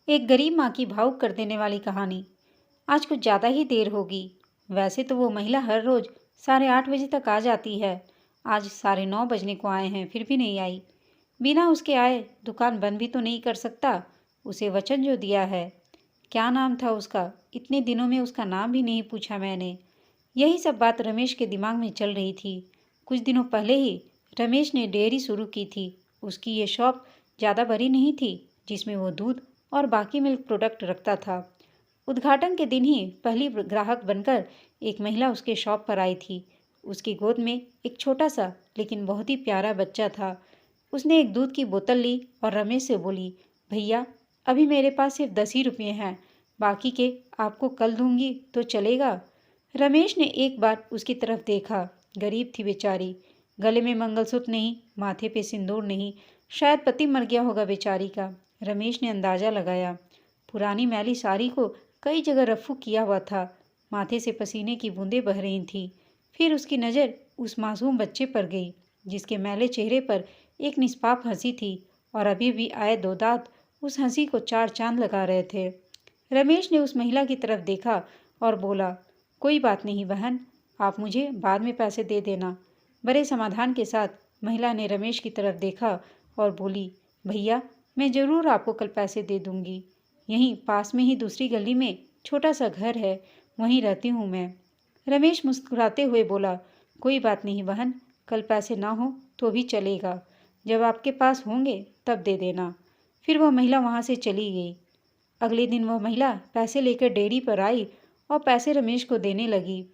एक गरीब माँ की भावुक कर देने वाली कहानी। आज कुछ ज़्यादा ही देर होगी। वैसे तो वो महिला हर रोज 8:30 बजे तक आ जाती है। आज 9:30 बजने को आए हैं, फिर भी नहीं आई। बिना उसके आए दुकान बंद भी तो नहीं कर सकता। उसे वचन जो दिया है। क्या नाम था उसका? इतने दिनों में उसका नाम भी नहीं पूछा मैंने। यही सब बात रमेश के दिमाग में चल रही थी। कुछ दिनों पहले ही रमेश ने डेयरी शुरू की थी। उसकी ये शॉप ज़्यादा बड़ी नहीं थी, जिसमें वो दूध और बाकी मिल्क प्रोडक्ट रखता था। उद्घाटन के दिन ही पहली ग्राहक बनकर एक महिला उसके शॉप पर आई थी। उसकी गोद में एक छोटा सा लेकिन बहुत ही प्यारा बच्चा था। उसने एक दूध की बोतल ली और रमेश से बोली, भैया अभी मेरे पास सिर्फ 10 ही रुपये हैं, बाकी के आपको कल दूंगी तो चलेगा? रमेश ने एक बार उसकी तरफ देखा। गरीब थी बेचारी। गले में मंगलसूत्र नहीं, माथे पे सिंदूर नहीं। शायद पति मर गया होगा बेचारी का। रमेश ने अंदाजा लगाया। पुरानी मैली साड़ी को कई जगह रफू किया हुआ था। माथे से पसीने की बूंदें बह रही थीं। फिर उसकी नज़र उस मासूम बच्चे पर गई, जिसके मैले चेहरे पर एक निष्पाप हंसी थी और अभी भी आए 2 दांत उस हंसी को 4 चांद लगा रहे थे। रमेश ने उस महिला की तरफ देखा और बोला, कोई बात नहीं बहन, आप मुझे बाद में पैसे दे देना। बड़े समाधान के साथ महिला ने रमेश की तरफ देखा और बोली, भैया मैं ज़रूर आपको कल पैसे दे दूंगी। यहीं पास में ही दूसरी गली में छोटा सा घर है, वहीं रहती हूँ मैं। रमेश मुस्कुराते हुए बोला, कोई बात नहीं बहन, कल पैसे ना हो तो भी चलेगा। जब आपके पास होंगे तब दे देना। फिर वह महिला वहाँ से चली गई। अगले दिन वह महिला पैसे लेकर डेयरी पर आई और पैसे रमेश को देने लगी।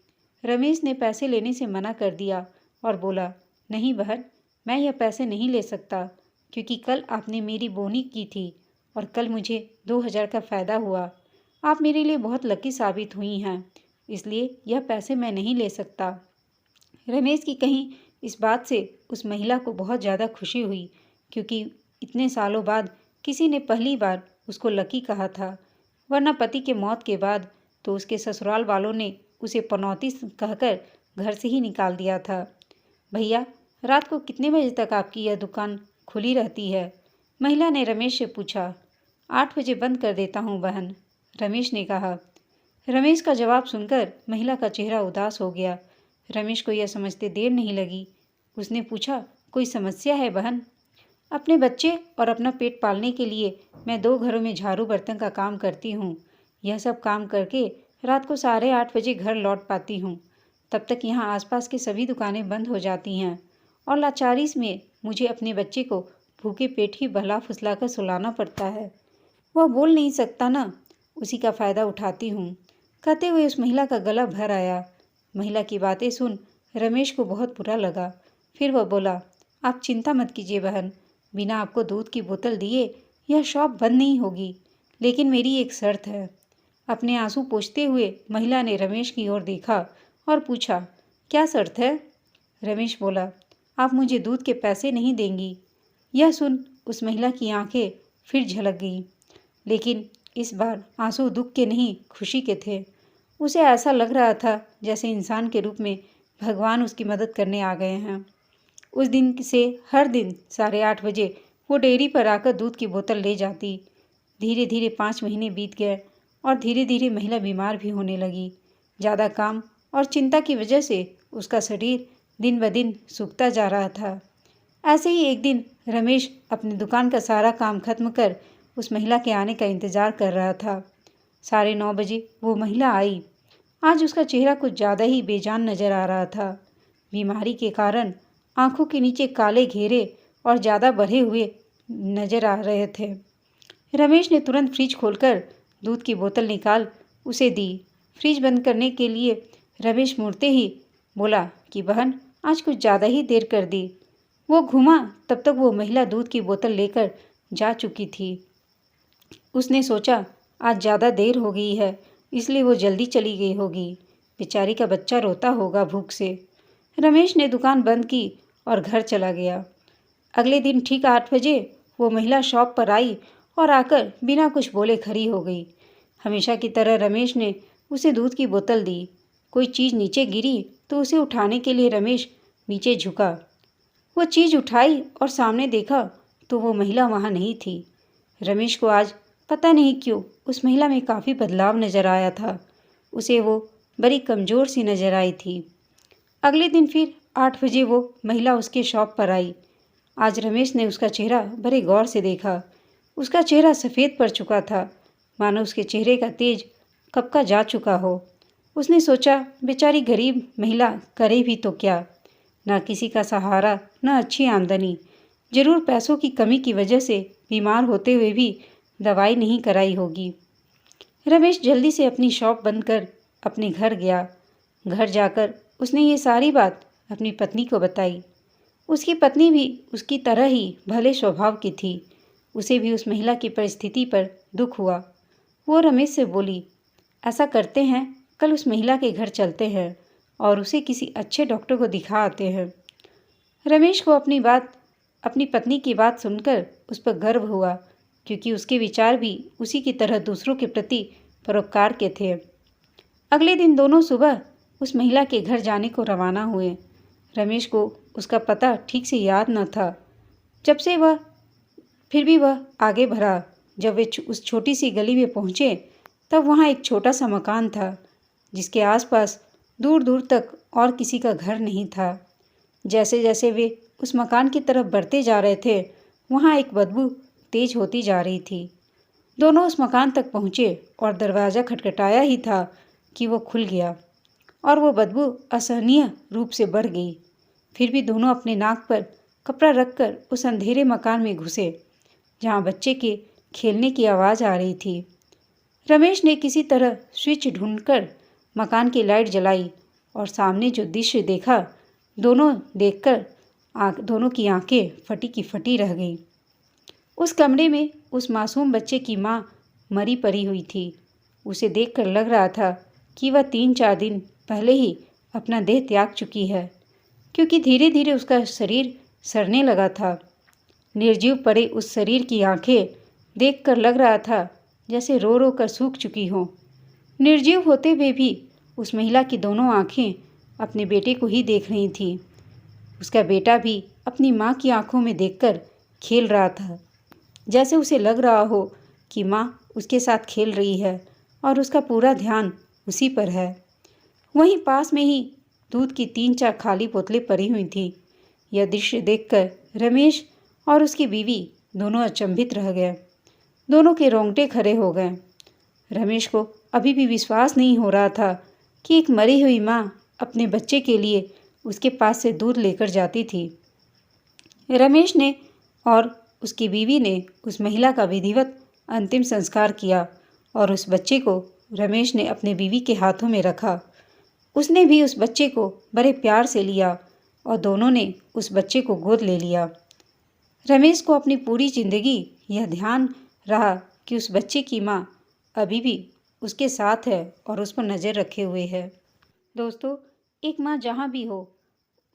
रमेश ने पैसे लेने से मना कर दिया और बोला, नहीं बहन, मैं यह पैसे नहीं ले सकता, क्योंकि कल आपने मेरी बोनी की थी और कल मुझे 2000 का फ़ायदा हुआ। आप मेरे लिए बहुत लकी साबित हुई हैं, इसलिए यह पैसे मैं नहीं ले सकता। रमेश की कहीं इस बात से उस महिला को बहुत ज़्यादा खुशी हुई, क्योंकि इतने सालों बाद किसी ने पहली बार उसको लकी कहा था। वरना पति के मौत के बाद तो उसके ससुराल वालों ने उसे पनौती कहकर घर से ही निकाल दिया था। भैया रात को कितने बजे तक आपकी यह दुकान खुली रहती है? महिला ने रमेश से पूछा। 8 बजे बंद कर देता हूँ बहन, रमेश ने कहा। रमेश का जवाब सुनकर महिला का चेहरा उदास हो गया। रमेश को यह समझते देर नहीं लगी। उसने पूछा, कोई समस्या है बहन? अपने बच्चे और अपना पेट पालने के लिए मैं 2 घरों में झाड़ू बर्तन का काम करती हूँ। यह सब काम करके रात को 8:30 बजे घर लौट पाती हूँ। तब तक यहाँ आसपास की सभी दुकानें बंद हो जाती हैं और लाचारी में मुझे अपने बच्चे को भूखे पेट ही बहला फुसला कर सुलाना पड़ता है। वह बोल नहीं सकता ना, उसी का फ़ायदा उठाती हूँ। कहते हुए उस महिला का गला भर आया। महिला की बातें सुन रमेश को बहुत बुरा लगा। फिर वह बोला, आप चिंता मत कीजिए बहन, बिना आपको दूध की बोतल दिए यह शॉप बंद नहीं होगी, लेकिन मेरी एक शर्त है। अपने आंसू पोंछते हुए महिला ने रमेश की ओर देखा और पूछा, क्या शर्त है? रमेश बोला, आप मुझे दूध के पैसे नहीं देंगी। यह सुन उस महिला की आंखें फिर झलक गईं, लेकिन इस बार आंसू दुख के नहीं खुशी के थे। उसे ऐसा लग रहा था जैसे इंसान के रूप में भगवान उसकी मदद करने आ गए हैं। उस दिन से हर दिन 8:30 बजे वो डेयरी पर आकर दूध की बोतल ले जाती। धीरे धीरे 5 महीने बीत गए और धीरे धीरे महिला बीमार भी होने लगी। ज़्यादा काम और चिंता की वजह से उसका शरीर दिन ब दिन सूखता जा रहा था। ऐसे ही एक दिन रमेश अपनी दुकान का सारा काम खत्म कर उस महिला के आने का इंतज़ार कर रहा था। 9:30 बजे वो महिला आई। आज उसका चेहरा कुछ ज़्यादा ही बेजान नज़र आ रहा था। बीमारी के कारण आंखों के नीचे काले घेरे और ज़्यादा बढ़े हुए नज़र आ रहे थे। रमेश ने तुरंत फ्रिज खोलकर दूध की बोतल निकाल उसे दी। फ्रिज बंद करने के लिए रमेश मुड़ते ही बोला कि बहन आज कुछ ज़्यादा ही देर कर दी। वो घूमा तब तक वो महिला दूध की बोतल लेकर जा चुकी थी। उसने सोचा आज ज़्यादा देर हो गई है, इसलिए वो जल्दी चली गई होगी। बेचारी का बच्चा रोता होगा भूख से। रमेश ने दुकान बंद की और घर चला गया। अगले दिन ठीक 8 बजे वो महिला शॉप पर आई और आकर बिना कुछ बोले खड़ी हो गई। हमेशा की तरह रमेश ने उसे दूध की बोतल दी। कोई चीज़ नीचे गिरी तो उसे उठाने के लिए रमेश नीचे झुका। वो चीज़ उठाई और सामने देखा तो वो महिला वहाँ नहीं थी। रमेश को आज पता नहीं क्यों उस महिला में काफ़ी बदलाव नज़र आया था। उसे वो बड़ी कमज़ोर सी नज़र आई थी। अगले दिन फिर 8 बजे वो महिला उसके शॉप पर आई। आज रमेश ने उसका चेहरा बड़े गौर से देखा। उसका चेहरा सफ़ेद पड़ चुका था, मानो उसके चेहरे का तेज कब का जा चुका हो। उसने सोचा, बेचारी गरीब महिला करे भी तो क्या, ना किसी का सहारा, ना अच्छी आमदनी। जरूर पैसों की कमी की वजह से बीमार होते हुए भी दवाई नहीं कराई होगी। रमेश जल्दी से अपनी शॉप बंद कर अपने घर गया। घर जाकर उसने ये सारी बात अपनी पत्नी को बताई। उसकी पत्नी भी उसकी तरह ही भले स्वभाव की थी। उसे भी उस महिला की परिस्थिति पर दुख हुआ। वो रमेश से बोली, ऐसा करते हैं, कल उस महिला के घर चलते हैं और उसे किसी अच्छे डॉक्टर को दिखा आते हैं। रमेश को अपनी पत्नी की बात सुनकर उस पर गर्व हुआ, क्योंकि उसके विचार भी उसी की तरह दूसरों के प्रति परोपकार के थे। अगले दिन दोनों सुबह उस महिला के घर जाने को रवाना हुए। रमेश को उसका पता ठीक से याद न था। फिर भी वह आगे बढ़ा। जब वे उस छोटी सी गली में पहुँचे, तब वहाँ एक छोटा सा मकान था, जिसके आसपास दूर दूर तक और किसी का घर नहीं था। जैसे जैसे वे उस मकान की तरफ बढ़ते जा रहे थे, वहाँ एक बदबू तेज होती जा रही थी। दोनों उस मकान तक पहुँचे और दरवाज़ा खटखटाया ही था कि वो खुल गया और वो बदबू असहनीय रूप से बढ़ गई। फिर भी दोनों अपने नाक पर कपड़ा रखकर उस अंधेरे मकान में घुसे, जहाँ बच्चे के खेलने की आवाज़ आ रही थी। रमेश ने किसी तरह स्विच ढूंढकर मकान की लाइट जलाई और सामने जो दृश्य देखा, दोनों की आंखें फटी की फटी रह गई। उस कमरे में उस मासूम बच्चे की माँ मरी पड़ी हुई थी। उसे देखकर लग रहा था कि वह 3-4 दिन पहले ही अपना देह त्याग चुकी है, क्योंकि धीरे धीरे उसका शरीर सड़ने लगा था। निर्जीव पड़े उस शरीर की आंखें देखकर लग रहा था जैसे रो रो कर सूख चुकी हों। निर्जीव होते हुए भी उस महिला की दोनों आंखें अपने बेटे को ही देख रही थीं। उसका बेटा भी अपनी माँ की आंखों में देखकर खेल रहा था, जैसे उसे लग रहा हो कि माँ उसके साथ खेल रही है और उसका पूरा ध्यान उसी पर है। वहीं पास में ही दूध की 3-4 खाली बोतलें पड़ी हुई थीं। यह दृश्य देखकर रमेश और उसकी बीवी दोनों अचंभित रह गए। दोनों के रोंगटे खड़े हो गए। रमेश को अभी भी विश्वास नहीं हो रहा था कि एक मरी हुई माँ अपने बच्चे के लिए उसके पास से दूध लेकर जाती थी। रमेश ने और उसकी बीवी ने उस महिला का विधिवत अंतिम संस्कार किया और उस बच्चे को रमेश ने अपने बीवी के हाथों में रखा। उसने भी उस बच्चे को बड़े प्यार से लिया और दोनों ने उस बच्चे को गोद ले लिया। रमेश को अपनी पूरी जिंदगी यह ध्यान रहा कि उस बच्चे की माँ अभी भी उसके साथ है और उस पर नज़र रखे हुए है। दोस्तों, एक माँ जहाँ भी हो,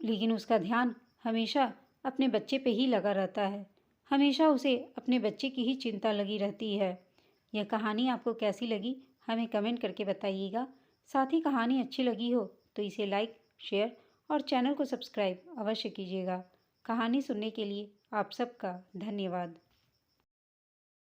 लेकिन उसका ध्यान हमेशा अपने बच्चे पे ही लगा रहता है। हमेशा उसे अपने बच्चे की ही चिंता लगी रहती है। यह कहानी आपको कैसी लगी, हमें कमेंट करके बताइएगा। साथ ही कहानी अच्छी लगी हो तो इसे लाइक, शेयर और चैनल को सब्सक्राइब अवश्य कीजिएगा। कहानी सुनने के लिए आप सबका धन्यवाद।